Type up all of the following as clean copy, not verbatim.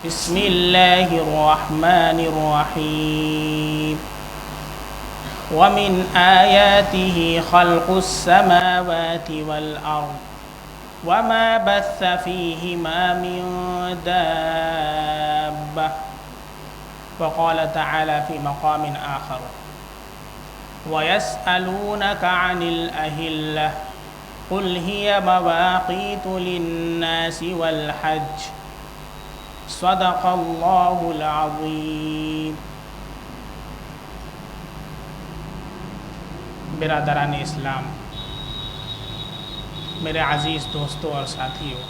بسم اللہ الرحمن الرحیم ومن آیاته خلق السماوات والأرض وما بث فيهما من دابة وقال تعالى في مقام آخر ويسألونك عن الأهلة قل هي مواقيت للناس والحج صدق اللہ العظیم۔ برادران اسلام، میرے عزیز دوستوں اور ساتھیوں،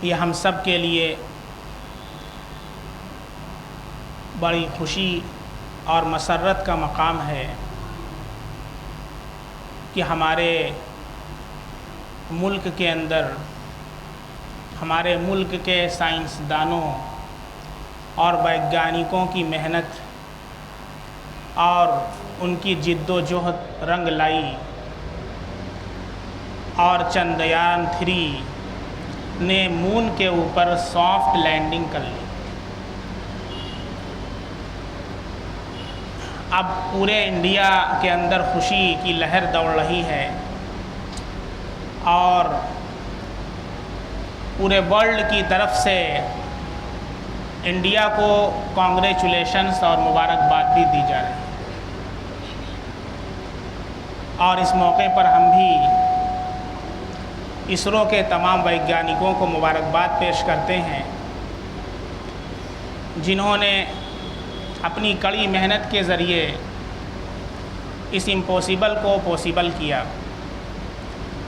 یہ ہم سب کے لیے بڑی خوشی اور مسرت کا مقام ہے کہ ہمارے ملک کے اندر ہمارے ملک کے سائنسدانوں اور ویگانکوں کی محنت اور ان کی جد و جہد رنگ لائی اور چندریان 3 نے مون کے اوپر سافٹ لینڈنگ کر لی۔ اب پورے انڈیا کے اندر خوشی کی لہر دوڑ رہی ہے اور پورے ورلڈ کی طرف سے انڈیا کو کانگریچولیشنز اور مبارکباد بھی دی جا رہی ہے، اور اس موقع پر ہم بھی اسرو کے تمام ویگانکوں کو مبارکباد پیش کرتے ہیں جنہوں نے اپنی کڑی محنت کے ذریعے اس امپاسبل کو پاسبل کیا،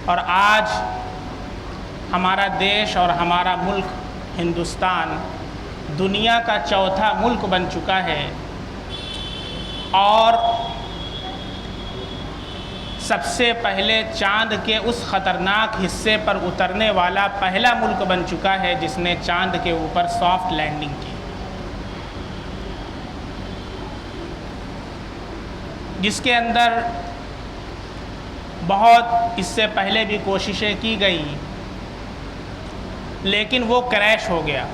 اور آج ہمارا دیش اور ہمارا ملک ہندوستان دنیا کا چوتھا ملک بن چکا ہے اور سب سے پہلے چاند کے اس خطرناک حصے پر اترنے والا پہلا ملک بن چکا ہے جس نے چاند کے اوپر سافٹ لینڈنگ کی، جس کے اندر بہت اس سے پہلے بھی کوششیں کی گئی لیکن وہ کریش ہو گیا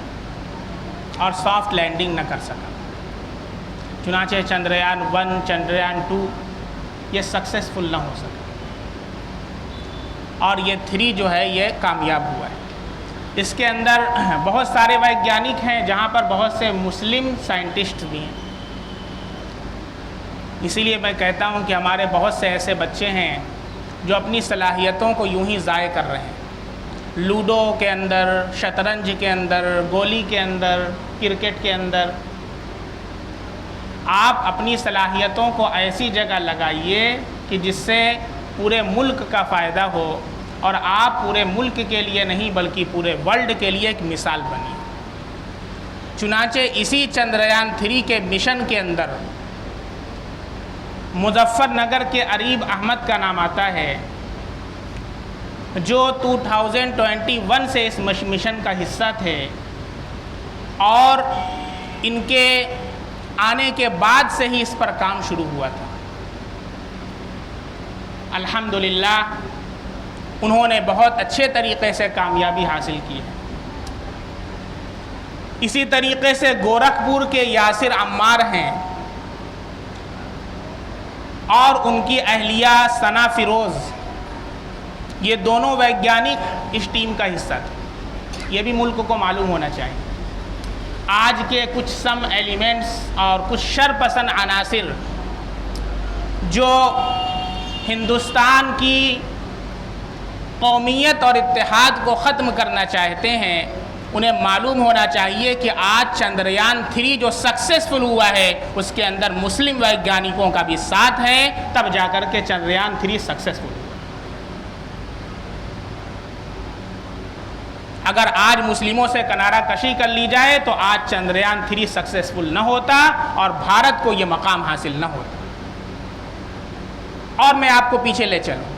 اور سافٹ لینڈنگ نہ کر سکا۔ چنانچہ چندریان 1 چندریان 2 یہ سکسیسفل نہ ہو سکا، اور یہ 3 جو ہے یہ کامیاب ہوا ہے۔ اس کے اندر بہت سارے ویگانک ہیں جہاں پر بہت سے مسلم سائنٹسٹ بھی ہیں، اسی لیے میں کہتا ہوں کہ ہمارے بہت سے ایسے بچے ہیں جو اپنی صلاحیتوں کو یوں ہی ضائع کر رہے ہیں، لوڈو کے اندر، شطرنج کے اندر، گولی کے اندر، کرکٹ کے اندر۔ آپ اپنی صلاحیتوں کو ایسی جگہ لگائیے کہ جس سے پورے ملک کا فائدہ ہو، اور آپ پورے ملک کے لیے نہیں بلکہ پورے ورلڈ کے لیے ایک مثال بنی۔ چنانچہ اسی چندریان 3 کے مشن کے اندر مظفر نگر کے اریب احمد کا نام آتا ہے، جو 2021 سے اس مشن کا حصہ تھے، اور ان کے آنے کے بعد سے ہی اس پر کام شروع ہوا تھا۔ الحمدللہ انہوں نے بہت اچھے طریقے سے کامیابی حاصل کی ہے۔ اسی طریقے سے گورکھپور کے یاسر عمار ہیں اور ان کی اہلیہ ثنا فیروز، یہ دونوں ویگانک اس ٹیم کا حصہ تھے۔ یہ بھی ملک کو معلوم ہونا چاہیے۔ آج کے کچھ سم ایلیمنٹس اور کچھ شرپسند عناصر جو ہندوستان کی قومیت اور اتحاد کو ختم کرنا چاہتے ہیں، انہیں معلوم ہونا چاہیے کہ آج چندریان 3 جو سکسیسفل ہوا ہے اس کے اندر مسلم ویگانکوں کا بھی ساتھ ہے، تب جا کر کے چندریان 3 سکسیسفل ہوا۔ اگر آج مسلموں سے کنارہ کشی کر لی جائے تو آج چندریان 3 سکسیسفل نہ ہوتا اور بھارت کو یہ مقام حاصل نہ ہوتا۔ اور میں آپ کو پیچھے لے چلوں،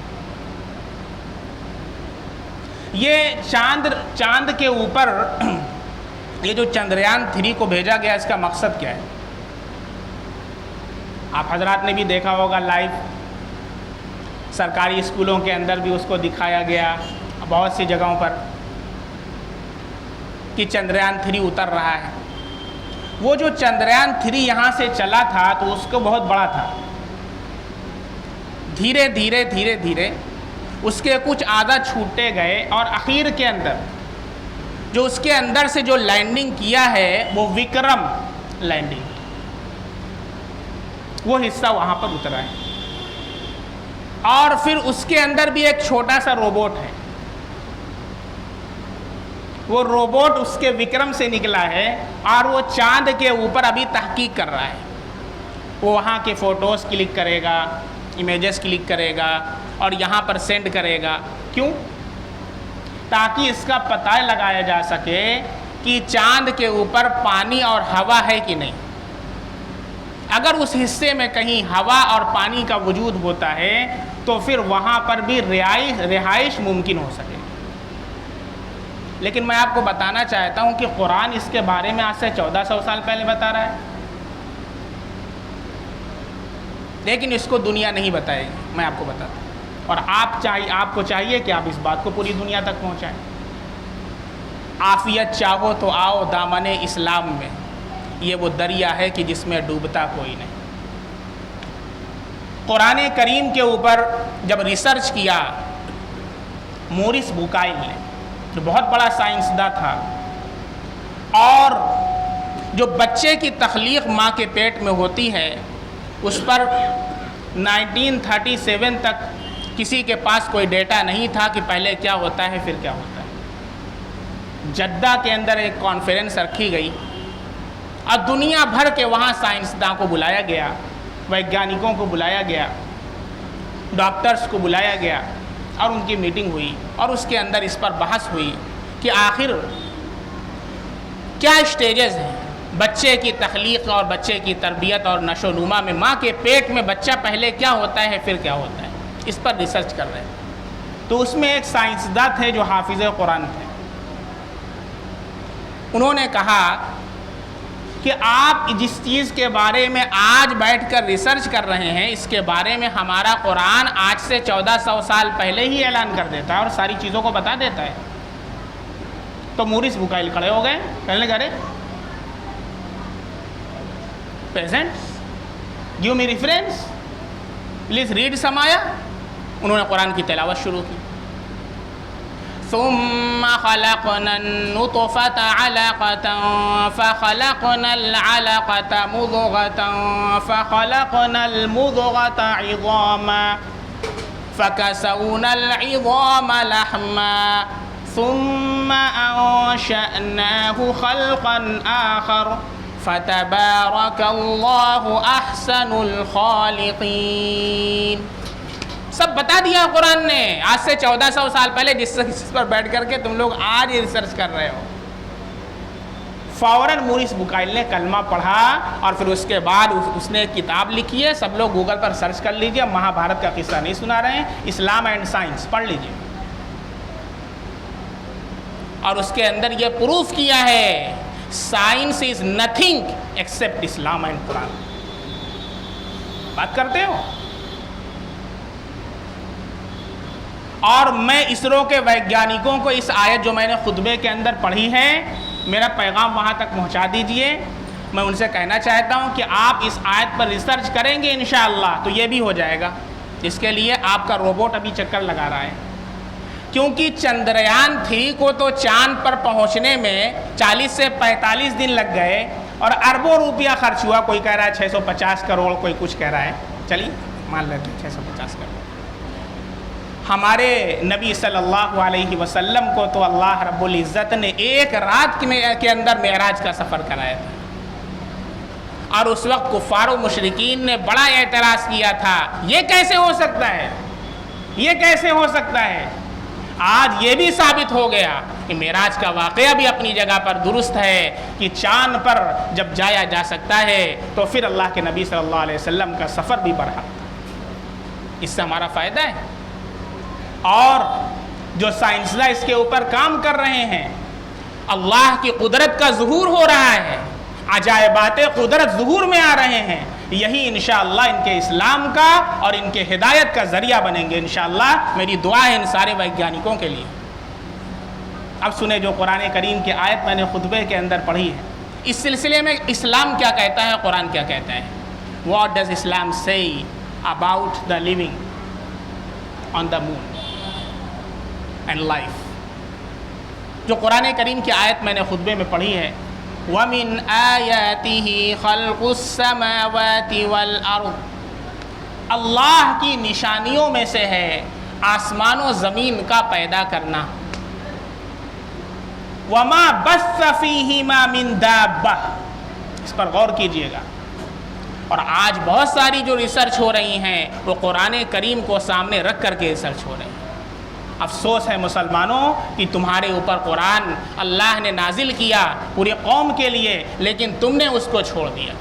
یہ چاند کے اوپر یہ جو چندریان 3 کو بھیجا گیا، اس کا مقصد کیا ہے؟ آپ حضرات نے بھی دیکھا ہوگا لائیو، سرکاری اسکولوں کے اندر بھی اس کو دکھایا گیا، بہت سی جگہوں پر۔ کہ چندریان 3 اتر رہا ہے. وہ جو چندریان 3 یہاں سے چلا تھا تو اس کو بہت بڑا تھا. دھیرے دھیرے دھیرے دھیرے اس کے کچھ آدھا چھوٹے گئے اور اخیر کے اندر جو اس کے اندر سے جو لینڈنگ کیا ہے وہ وکرم لینڈنگ، وہ حصہ وہاں پر اترا ہے. اور پھر اس کے اندر بھی ایک چھوٹا سا روبوٹ ہے. وہ روبوٹ اس کے وکرم سے نکلا ہے اور وہ چاند کے اوپر ابھی تحقیق کر رہا ہے. وہ وہاں کے فوٹوز کلک کرے گا، امیجز کلک کرے گا اور یہاں پر سینڈ کرے گا. کیوں؟ تاکہ اس کا پتہ لگایا جا سکے کہ چاند کے اوپر پانی اور ہوا ہے کہ نہیں. اگر اس حصے میں کہیں ہوا اور پانی کا وجود ہوتا ہے تو پھر وہاں پر بھی رہائش ممکن ہو سکے. لیکن میں آپ کو بتانا چاہتا ہوں کہ قرآن اس کے بارے میں آج سے 1400 سال پہلے بتا رہا ہے، لیکن اس کو دنیا نہیں بتائے گی. میں آپ کو بتاتا ہوں، اور آپ کو چاہیے کہ آپ اس بات کو پوری دنیا تک پہنچائیں. عافیت چاہو تو آؤ دامن اسلام میں، یہ وہ دریا ہے کہ جس میں ڈوبتا کوئی نہیں. قرآن کریم کے اوپر جب ریسرچ کیا مورس بکائل نے، جو بہت بڑا سائنسداں تھا، اور جو بچے کی تخلیق ماں کے پیٹ میں ہوتی ہے اس پر 1937 تک کسی کے پاس کوئی ڈیٹا نہیں تھا کہ پہلے کیا ہوتا ہے پھر کیا ہوتا ہے. جدہ کے اندر ایک کانفرنس رکھی گئی اور دنیا بھر کے وہاں سائنسداں کو بلایا گیا، ویگیانکوں کو بلایا گیا، ڈاکٹرز کو بلایا گیا اور ان کی میٹنگ ہوئی اور اس کے اندر اس پر بحث ہوئی کہ آخر کیا اسٹیجز ہیں بچے کی تخلیق اور بچے کی تربیت اور نشو و نما میں. ماں کے پیٹ میں بچہ پہلے کیا ہوتا ہے پھر کیا ہوتا ہے، اس پر ریسرچ کر رہے ہیں. تو اس میں ایک سائنسداں تھے جو حافظ قرآن تھے. انہوں نے کہا کہ آپ جس چیز کے بارے میں آج بیٹھ کر ریسرچ کر رہے ہیں اس کے بارے میں ہمارا قرآن آج سے 1400 سال پہلے ہی اعلان کر دیتا ہے اور ساری چیزوں کو بتا دیتا ہے. تو مورس بکائل کھڑے ہو گئے، کہنے لگے peasants gave me reference, please read some آیا. انہوں نے قرآن کی تلاوت شروع کی. ثم خلقنا النطفة علقة فخلقنا العلقة مضغة فخلقنا المضغة عظاما فكسونا العظام لحما ثم أنشأناه خلقا آخر فتبارك الله أحسن الخالقين. سب بتا دیا قرآن نے آج سے 1400 سال پہلے، جس پر بیٹھ کر کے تم لوگ آج ہی ریسرچ کر رہے ہو. فوراً مورس بکائل نے کلمہ پڑھا اور پھر اس کے بعد اس نے ایک کتاب لکھی ہے. سب لوگ گوگل پر سرچ کر لیجئے، مہا بھارت کا قصہ نہیں سنا رہے ہیں، اسلام اینڈ سائنس پڑھ لیجئے. اور اس کے اندر یہ پروف کیا ہے science is nothing except Islam and Quran. بات کرتے ہو. اور میں اسرو کے ویگیانکوں کو اس آیت جو میں نے خطبے کے اندر پڑھی ہے میرا پیغام وہاں تک پہنچا دیجئے. میں ان سے کہنا چاہتا ہوں کہ آپ اس آیت پر ریسرچ کریں گے انشاءاللہ تو یہ بھی ہو جائے گا. اس کے لیے آپ کا روبوٹ ابھی چکر لگا رہا ہے، کیونکہ چندریان 3 کو تو چاند پر پہنچنے میں 40 سے 45 دن لگ گئے اور اربوں روپیہ خرچ ہوا. کوئی کہہ رہا ہے 650 کروڑ، کوئی کچھ کہہ رہا ہے، چلیے مان لیتے ہیں 650 کروڑ. ہمارے نبی صلی اللہ علیہ وسلم کو تو اللہ رب العزت نے ایک رات کے اندر معراج کا سفر کرایا تھا، اور اس وقت کفار و مشرکین نے بڑا اعتراض کیا تھا یہ کیسے ہو سکتا ہے، یہ کیسے ہو سکتا ہے. آج یہ بھی ثابت ہو گیا کہ معراج کا واقعہ بھی اپنی جگہ پر درست ہے کہ چاند پر جب جایا جا سکتا ہے تو پھر اللہ کے نبی صلی اللہ علیہ وسلم کا سفر بھی بڑھا. اس سے ہمارا فائدہ ہے. اور جو سائنسداں اس کے اوپر کام کر رہے ہیں، اللہ کی قدرت کا ظہور ہو رہا ہے، عجائبات قدرت ظہور میں آ رہے ہیں. یہی انشاءاللہ ان کے اسلام کا اور ان کے ہدایت کا ذریعہ بنیں گے انشاءاللہ. میری دعا ہے ان سارے ویگیانکوں کے لیے. اب سنیں جو قرآن کریم کی آیت میں نے خطبے کے اندر پڑھی ہے، اس سلسلے میں اسلام کیا کہتا ہے، قرآن کیا کہتا ہے. What does Islam say about the living on the moon and life؟ جو قرآن کریم کی آیت میں نے خطبے میں پڑھی ہے، وَمِنْ آيَاتِهِ خَلْقُ السَّمَاوَاتِ وَالْأَرْضِ، اللہ کی نشانیوں میں سے ہے آسمان و زمین کا پیدا کرنا. وَمَا بَثَّ فِيهِمَا مِن دَابَّةٍ، اس پر غور کیجئے گا. اور آج بہت ساری جو ریسرچ ہو رہی ہیں وہ قرآن کریم کو سامنے رکھ کر کے ریسرچ ہو رہی ہیں. افسوس ہے مسلمانوں کہ تمہارے اوپر قرآن اللہ نے نازل کیا پوری قوم کے لیے، لیکن تم نے اس کو چھوڑ دیا.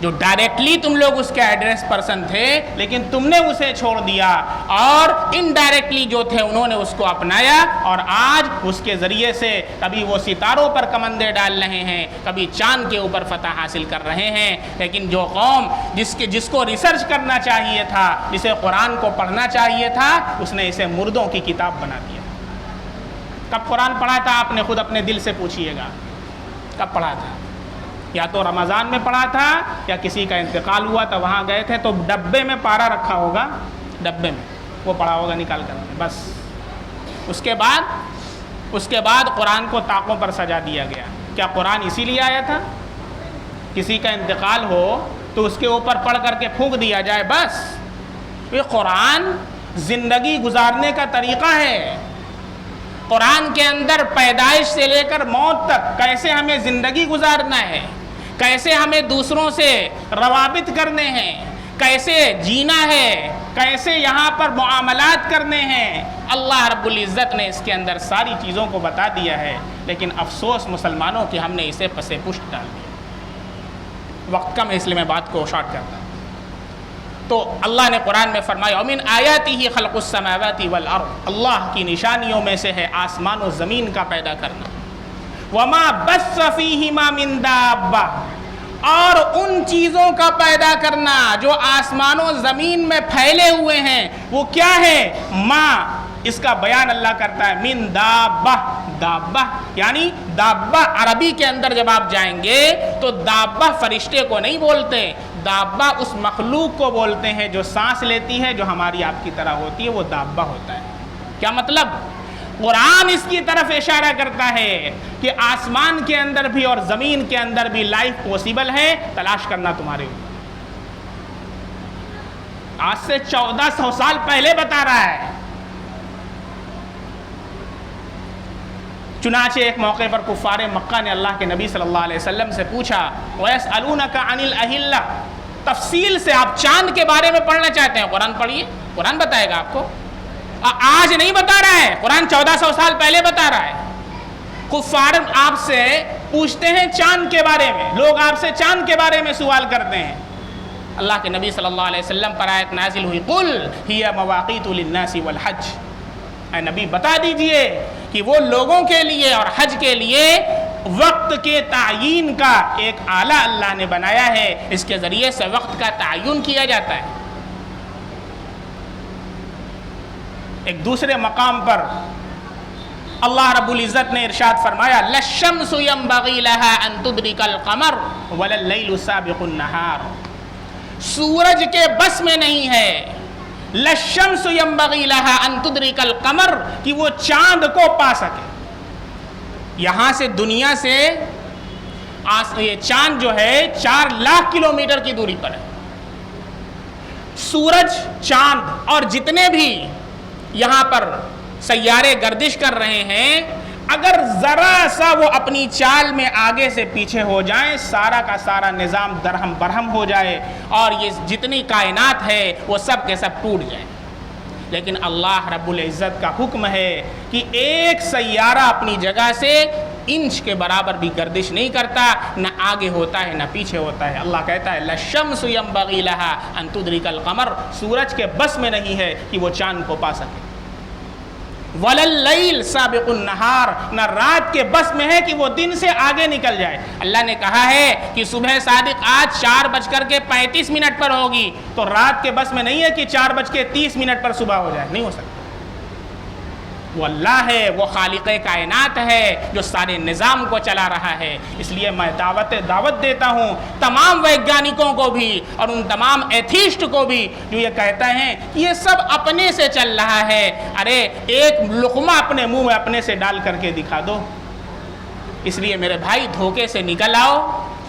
جو ڈائریکٹلی تم لوگ اس کے ایڈریس پرسن تھے لیکن تم نے اسے چھوڑ دیا، اور انڈائریکٹلی جو تھے انہوں نے اس کو اپنایا، اور آج اس کے ذریعے سے کبھی وہ ستاروں پر کمندے ڈال رہے ہیں، کبھی چاند کے اوپر فتح حاصل کر رہے ہیں. لیکن جو قوم جس کو ریسرچ کرنا چاہیے تھا، جسے قرآن کو پڑھنا چاہیے تھا، اس نے اسے مردوں کی کتاب بنا دیا. کب قرآن پڑھا تھا آپ نے خود اپنے دل سے پوچھئے گا، کب پڑھا تھا؟ یا تو رمضان میں پڑھا تھا، یا کسی کا انتقال ہوا تھا وہاں گئے تھے تو ڈبے میں پارا رکھا ہوگا، ڈبے میں وہ پڑھا ہوگا نکال کر، بس. اس کے بعد قرآن کو طاقوں پر سجا دیا گیا. کیا قرآن اسی لیے آیا تھا؟ کسی کا انتقال ہو تو اس کے اوپر پڑھ کر کے پھونک دیا جائے بس؟ یہ قرآن زندگی گزارنے کا طریقہ ہے. قرآن کے اندر پیدائش سے لے کر موت تک کیسے ہمیں زندگی گزارنا ہے، کیسے ہمیں دوسروں سے روابط کرنے ہیں، کیسے جینا ہے، کیسے یہاں پر معاملات کرنے ہیں، اللہ رب العزت نے اس کے اندر ساری چیزوں کو بتا دیا ہے. لیکن افسوس مسلمانوں کہ ہم نے اسے پسے پشت ڈال دیا. وقت کم ہے اس لیے میں بات کو شارٹ کرتا ہوں. تو اللہ نے قرآن میں فرمایا وَمِنْ آيَاتِهِ خَلْقُ السَّمَاوَاتِ وَالْأَرْضِ، اللہ کی نشانیوں میں سے ہے آسمان و زمین کا پیدا کرنا. وَمَا بَثَّ فِيهِمَا مِن دَابَّةٍ، اور ان چیزوں کا پیدا کرنا جو آسمان و زمین میں پھیلے ہوئے ہیں. وہ کیا ہے؟ ماں، اس کا بیان اللہ کرتا ہے من دابہ. دابہ یعنی دابہ عربی کے اندر جب آپ جائیں گے تو دابہ فرشتے کو نہیں بولتے، دابہ اس مخلوق کو بولتے ہیں جو سانس لیتی ہے، جو ہماری آپ کی طرح ہوتی ہے، وہ دابہ ہوتا ہے. کیا مطلب؟ قرآن اس کی طرف اشارہ کرتا ہے کہ آسمان کے اندر بھی اور زمین کے اندر بھی لائف پوسیبل ہے، تلاش کرنا تمہارے اوپر. آج سے 1400 سال پہلے بتا رہا ہے. چنانچہ ایک موقع پر کفار مکہ نے اللہ کے نبی صلی اللہ علیہ وسلم سے پوچھا وَيَسْأَلُونَكَ عَنِ الْأَهِلَّةِ، تفصیل سے آپ چاند کے بارے میں پڑھنا چاہتے ہیں، قرآن پڑھیے، قرآن بتائے گا آپ کو. آج نہیں بتا رہا ہے، قرآن 1400 سال پہلے بتا رہا ہے. کفار آپ سے پوچھتے ہیں چاند کے بارے میں، لوگ آپ سے چاند کے بارے میں سوال کرتے ہیں. اللہ کے نبی صلی اللہ علیہ وسلم پر آیت نازل ہوئی قُلْ هِيَ مَوَاقِيتُ لِلنَّاسِ وَالْحَجِّ، اے نبی بتا دیجئے کہ وہ لوگوں کے لیے اور حج کے لیے وقت کے تعین کا ایک آلہ اللہ نے بنایا ہے، اس کے ذریعے سے وقت کا تعین کیا جاتا ہے. ایک دوسرے مقام پر اللہ رب العزت نے ارشاد فرمایا لَلشَّمْسُ يَنبَغِي لَهَا أَن تُدْرِكَ الْقَمَرَ وَلَلَّيْلُ سَابِقُ النَّهَارِ، سورج کے بس میں نہیں ہے لَلشَّمْسُ يَنبَغِي لَهَا أَن تُدْرِكَ الْقَمَرَ کہ وہ چاند کو پا سکے. یہاں سے دنیا سے یہ چاند جو ہے 4 لاکھ کلومیٹر کی دوری پر ہے. سورج، چاند اور جتنے بھی یہاں پر سیارے گردش کر رہے ہیں، اگر ذرا سا وہ اپنی چال میں آگے سے پیچھے ہو جائیں، سارا کا سارا نظام درہم برہم ہو جائے اور یہ جتنی کائنات ہے وہ سب کے سب ٹوٹ جائیں. لیکن اللہ رب العزت کا حکم ہے کہ ایک سیارہ اپنی جگہ سے انچ کے برابر بھی گردش نہیں کرتا، نہ آگے ہوتا ہے نہ پیچھے ہوتا ہے. اللہ کہتا ہے لَلشَّمْسُ يَنبَغِي لَهَا أَن تُدْرِكَ الْقَمَرَ، سورج کے بس میں نہیں ہے کہ وہ چاند کو پا سکے. وَلَلَّيْلُ سَابِقُ النَّهَارِ، نہ رات کے بس میں ہے کہ وہ دن سے آگے نکل جائے. اللہ نے کہا ہے کہ صبح صادق آج 4:35 پر ہوگی، تو رات کے بس میں نہیں ہے کہ 4:30 پر صبح ہو جائے، نہیں ہو سکتا. وہ اللہ ہے، وہ خالق کائنات ہے جو سارے نظام کو چلا رہا ہے۔ اس لیے میں دعوت دیتا ہوں تمام ویگیانکوں کو بھی اور ان تمام ایتھیسٹ کو بھی جو یہ کہتے ہیں کہ یہ سب اپنے سے چل رہا ہے، ارے ایک لقمہ اپنے منہ میں اپنے سے ڈال کر کے دکھا دو۔ اس لیے میرے بھائی دھوکے سے نکل آؤ،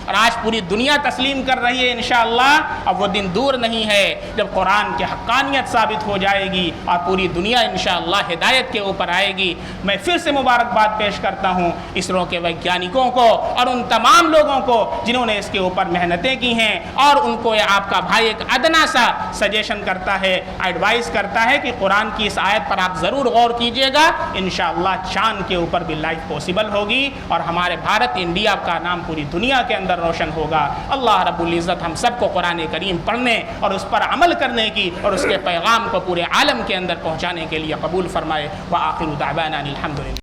اور آج پوری دنیا تسلیم کر رہی ہے انشاءاللہ۔ اب وہ دن دور نہیں ہے جب قرآن کی حقانیت ثابت ہو جائے گی اور پوری دنیا انشاءاللہ ہدایت کے اوپر آئے گی۔ میں پھر سے مبارکباد پیش کرتا ہوں اسرو کے ویگیانکوں کو اور ان تمام لوگوں کو جنہوں نے اس کے اوپر محنتیں کی ہیں، اور ان کو یہ آپ کا بھائی ایک ادنا سا سجیشن کرتا ہے، ایڈوائز کرتا ہے کہ قرآن کی اس آیت پر آپ ضرور غور کیجئے گا، انشاءاللہ چاند کے اوپر بھی لائف پاسبل ہوگی اور ہمارے بھارت انڈیا کا نام پوری دنیا کے اندر روشن ہوگا۔ اللہ رب العزت ہم سب کو قرآن کریم پڑھنے اور اس پر عمل کرنے کی اور اس کے پیغام کو پورے عالم کے اندر پہنچانے کے لیے قبول فرمائے۔ وآخر دعوانا الحمدللہ۔